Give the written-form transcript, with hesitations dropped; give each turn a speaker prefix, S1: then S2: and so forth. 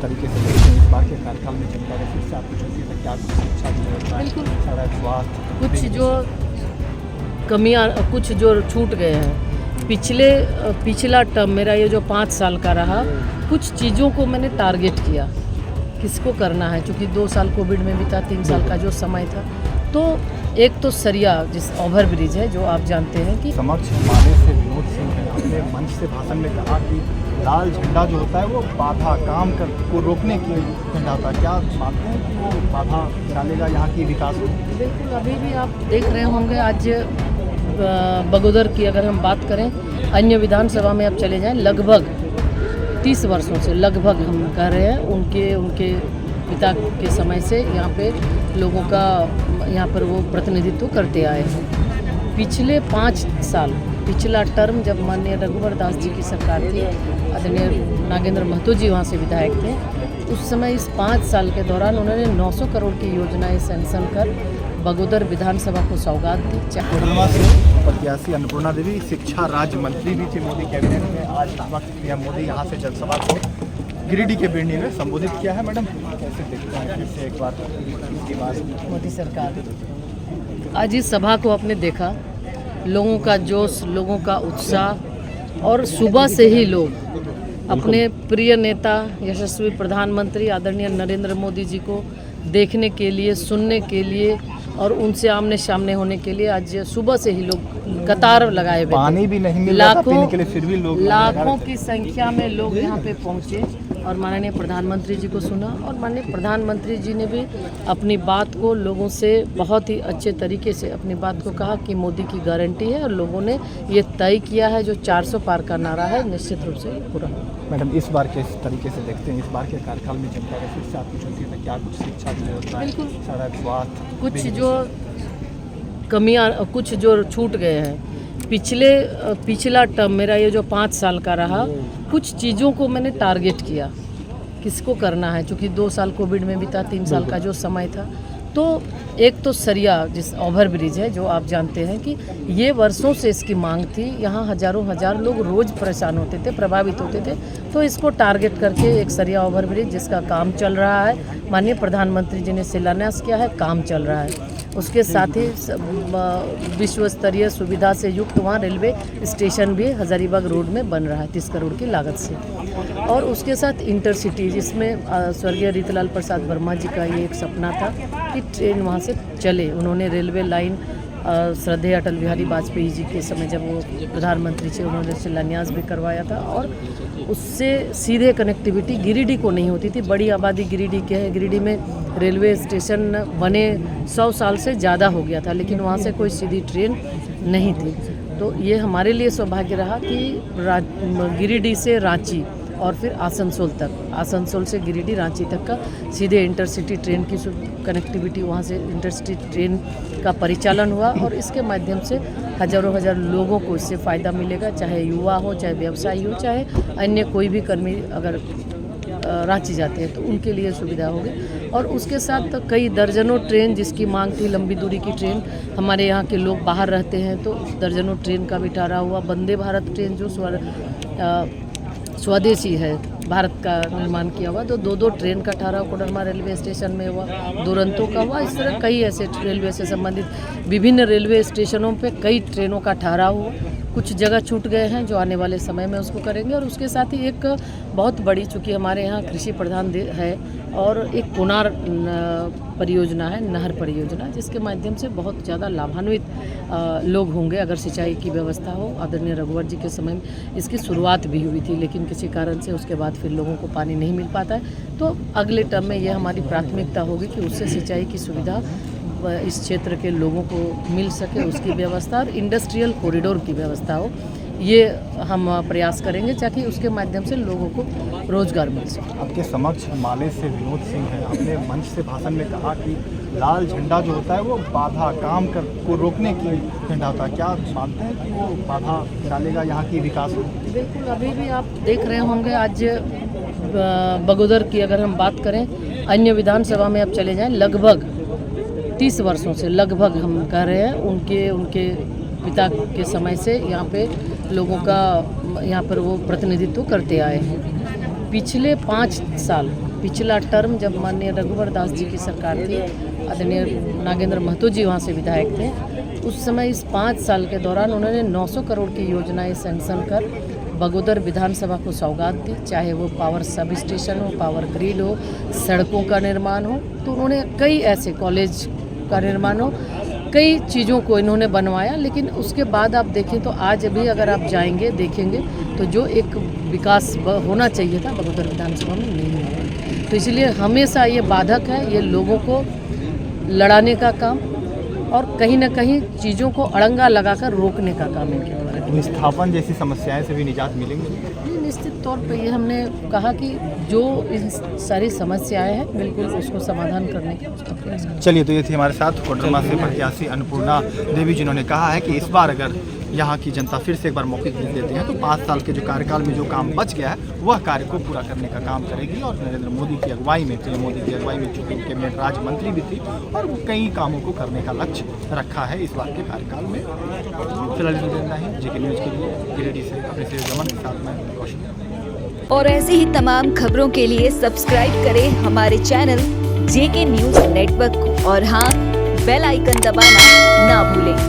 S1: तरीके से देखते हैं इस बार के कार्यकाल में जनता ने फिर से आपको चुनी है, क्या कुछ शिक्षा की व्यवस्था है,
S2: बिल्कुल।
S1: सड़क, स्वास्थ्य,
S2: कुछ जो कमियां, कुछ जो छूट गए हैं पिछला टर्म मेरा ये जो 5 साल का रहा, कुछ चीज़ों को मैंने टारगेट किया किसको करना है, क्योंकि 2 साल कोविड में भी था, 3 साल का जो समय था। तो एक तो सरिया जिस ओवर ब्रिज है जो आप जानते हैं कि
S1: समक्ष माले से विनोद सिंह ने अपने मंच से भाषण में कहा कि लाल झंडा जो होता है वो बाधा काम को रोकने की झंडा होता है। क्या मानते हैं कि वो बाधा डालेगा यहाँ की विकास को?
S2: बिल्कुल, अभी भी आप देख रहे होंगे आज बगोदर की अगर हम बात करें, अन्य विधानसभा में अब चले जाएं, लगभग 30 वर्षों से लगभग हम कह रहे हैं उनके पिता के समय से यहाँ पे लोगों का यहाँ पर वो प्रतिनिधित्व करते आए हैं। पिछले 5 साल, पिछला टर्म जब माननीय रघुवर दास जी की सरकार थी, आदरणीय नागेंद्र महतो जी वहाँ से विधायक थे, उस समय इस 5 साल के दौरान उन्होंने 900 करोड़ की योजनाएं सैंक्शन कर बगोदर विधानसभा को सौगात दी।
S1: कोडरमा से प्रत्याशी अन्नपूर्णा देवी शिक्षा राज्य मंत्री भी थे मोदी कैबिनेट में। आज इस वक्त पीएम मोदी यहाँ से जनसभा को गिरिडीह के बिरनी में संबोधित किया है। मैडम कैसे देखते हैं फिर से एक बार इसके बाद
S2: मोदी सरकार, आज इस सभा को आपने देखा, लोगों का जोश, लोगों का उत्साह, और सुबह से ही लोग अपने प्रिय नेता यशस्वी प्रधानमंत्री आदरणीय नरेंद्र मोदी जी को देखने के लिए, सुनने के लिए और उनसे आमने सामने होने के लिए आज सुबह से ही लोग कतार लगाए हुए थे।
S1: पानी भी नहीं मिल रहा था पीने के लिए, फिर भी लोग
S2: लाखों की संख्या में लोग यहाँ पे पहुँचे और माननीय प्रधानमंत्री जी को सुना, और माननीय प्रधानमंत्री जी ने भी अपनी बात को लोगों से बहुत ही अच्छे तरीके से अपनी बात को कहा कि मोदी की गारंटी है, और लोगों ने ये तय किया है जो 400 पार का नारा है, निश्चित रूप से पूरा।
S1: मैडम इस बार के तरीके से देखते हैं इस बार के कार्यकाल में जनता ने फिर से आपको चुनी है, क्या कुछ शिक्षा की व्यवस्था है,
S2: बिल्कुल।
S1: सड़क, स्वास्थ्य,
S2: कुछ जो कमियां, कुछ जो छूट गए हैं पिछला टर्म मेरा ये जो 5 साल का रहा, कुछ चीज़ों को मैंने टारगेट किया किसको करना है, क्योंकि 2 साल कोविड में भी था, 3 साल का जो समय था। तो एक तो सरिया जिस ओवर ब्रिज है जो आप जानते हैं कि ये वर्षों से इसकी मांग थी, यहाँ हजार लोग रोज़ परेशान होते थे, प्रभावित होते थे। तो इसको टारगेट करके एक सरिया ओवर ब्रिज जिसका काम चल रहा है, माननीय प्रधानमंत्री जी ने शिलान्यास किया है, काम चल रहा है। उसके साथ ही विश्व स्तरीय सुविधा से युक्त वहाँ रेलवे स्टेशन भी हजारीबाग रोड में बन रहा है 30 करोड़ की लागत से। और उसके साथ इंटरसिटी जिसमें स्वर्गीय रीतलाल प्रसाद वर्मा जी का ये एक सपना था कि ट्रेन वहाँ से चले। उन्होंने रेलवे लाइन श्रद्धेय अटल बिहारी वाजपेयी जी के समय जब वो प्रधानमंत्री थे, उन्होंने शिलान्यास भी करवाया था, और उससे सीधे कनेक्टिविटी गिरिडीह को नहीं होती थी। बड़ी आबादी गिरिडीह के है, गिरिडीह में रेलवे स्टेशन बने 100 साल से ज़्यादा हो गया था, लेकिन वहाँ से कोई सीधी ट्रेन नहीं थी। तो ये हमारे लिए सौभाग्य रहा कि गिरिडीह से रांची और फिर आसनसोल तक, आसनसोल से गिरिडीह रांची तक का सीधे इंटरसिटी ट्रेन की कनेक्टिविटी, वहाँ से इंटरसिटी ट्रेन का परिचालन हुआ, और इसके माध्यम से हजार लोगों को इससे फ़ायदा मिलेगा, चाहे युवा हो, चाहे व्यवसायी हो, चाहे अन्य कोई भी कर्मी अगर रांची जाते हैं तो उनके लिए सुविधा होगी। और उसके साथ तो कई दर्जनों ट्रेन जिसकी मांग थी, लंबी दूरी की ट्रेन, हमारे यहाँ के लोग बाहर रहते हैं तो दर्जनों ट्रेन का भी ठहरा हुआ। वंदे भारत ट्रेन जो स्वदेशी है, भारत का निर्माण किया हुआ, तो 2 ट्रेन का ठहराव कोडरमा रेलवे स्टेशन में हुआ, दुरंतो का हुआ। इस तरह कई ऐसे रेलवे से संबंधित विभिन्न रेलवे स्टेशनों पे कई ट्रेनों का ठहराव हुआ। कुछ जगह छूट गए हैं जो आने वाले समय में उसको करेंगे। और उसके साथ ही एक बहुत बड़ी, चूँकि हमारे यहाँ कृषि प्रधान है, और एक कोनार परियोजना है, नहर परियोजना, जिसके माध्यम से बहुत ज़्यादा लाभान्वित लोग होंगे अगर सिंचाई की व्यवस्था हो। आदरणीय रघुवर जी के समय में इसकी शुरुआत भी हुई थी, लेकिन किसी कारण से उसके बाद फिर लोगों को पानी नहीं मिल पाता है। तो अगले टर्म में ये हमारी प्राथमिकता होगी कि उससे सिंचाई की सुविधा इस क्षेत्र के लोगों को मिल सके, उसकी व्यवस्था, और इंडस्ट्रियल कॉरिडोर की व्यवस्था हो। ये हम प्रयास करेंगे ताकि उसके माध्यम से लोगों को रोजगार मिल सके।
S1: आपके समक्ष माले से विनोद सिंह है, अपने मंच से भाषण में कहा कि लाल झंडा जो होता है वो बाधा काम को रोकने की झंडा होता है। क्या मानते हैं कि वो बाधा डालेगा यहाँ की विकास को?
S2: बिल्कुल, अभी भी आप देख रहे होंगे आज बगोदर की अगर हम बात करें, अन्य विधानसभा में अब चले जाएं, लगभग 30 वर्षों से लगभग हम कह रहे हैं उनके पिता के समय से यहाँ पे लोगों का यहाँ पर वो प्रतिनिधित्व करते आए हैं। पिछले 5 साल, पिछला टर्म जब माननीय रघुवर दास जी की सरकार थी, आदरणीय नागेंद्र महतो जी वहाँ से विधायक थे, उस समय इस 5 साल के दौरान उन्होंने 900 करोड़ की योजनाएं सैंक्शन कर बगोदर विधानसभा को सौगात दी, चाहे वो पावर सब स्टेशन हो, पावर ग्रिड हो, सड़कों का निर्माण हो। तो उन्होंने कई ऐसे कॉलेज का निर्माण हो, कई चीज़ों को इन्होंने बनवाया। लेकिन उसके बाद आप देखें तो आज भी अगर आप जाएंगे देखेंगे तो जो एक विकास होना चाहिए था बगोदर विधानसभा में नहीं हुआ। तो इसलिए हमेशा ये बाधक है, ये लोगों को लड़ाने का काम और कहीं ना कहीं चीज़ों को अड़ंगा लगाकर रोकने का काम इनके द्वारा किया।
S1: विस्थापन जैसी समस्याएं से भी निजात मिलेंगे?
S2: नहीं, निश्चित तौर पे ये हमने कहा कि जो इन सारी समस्याएं हैं बिल्कुल उसको समाधान करने की उसका प्रयास करें।
S1: चलिए, तो ये थी हमारे साथ कोडरमा से प्रत्याशी अन्नपूर्णा देवी, जिन्होंने कहा है कि इस बार अगर यहाँ की जनता फिर से एक बार मौके देते हैं तो 5 साल के जो कार्यकाल में जो काम बच गया है वह कार्य को पूरा करने का काम करेगी। और नरेंद्र मोदी की अगुवाई में, पीएम मोदी की अगुवाई में चूँकि कैबिनेट राज्य मंत्री भी थी और वो कई कामों को करने का लक्ष्य रखा है इस बार के कार्यकाल में। फिलहाल इतना ही। जेके न्यूज़ के लिए गिरिडीह से अपने से रमन के साथ में कौशिक।
S3: और ऐसे ही तमाम खबरों के लिए सब्सक्राइब करें हमारे चैनल जेके न्यूज़ नेटवर्क को और हाँ, बेल आइकन दबाना ना भूलें।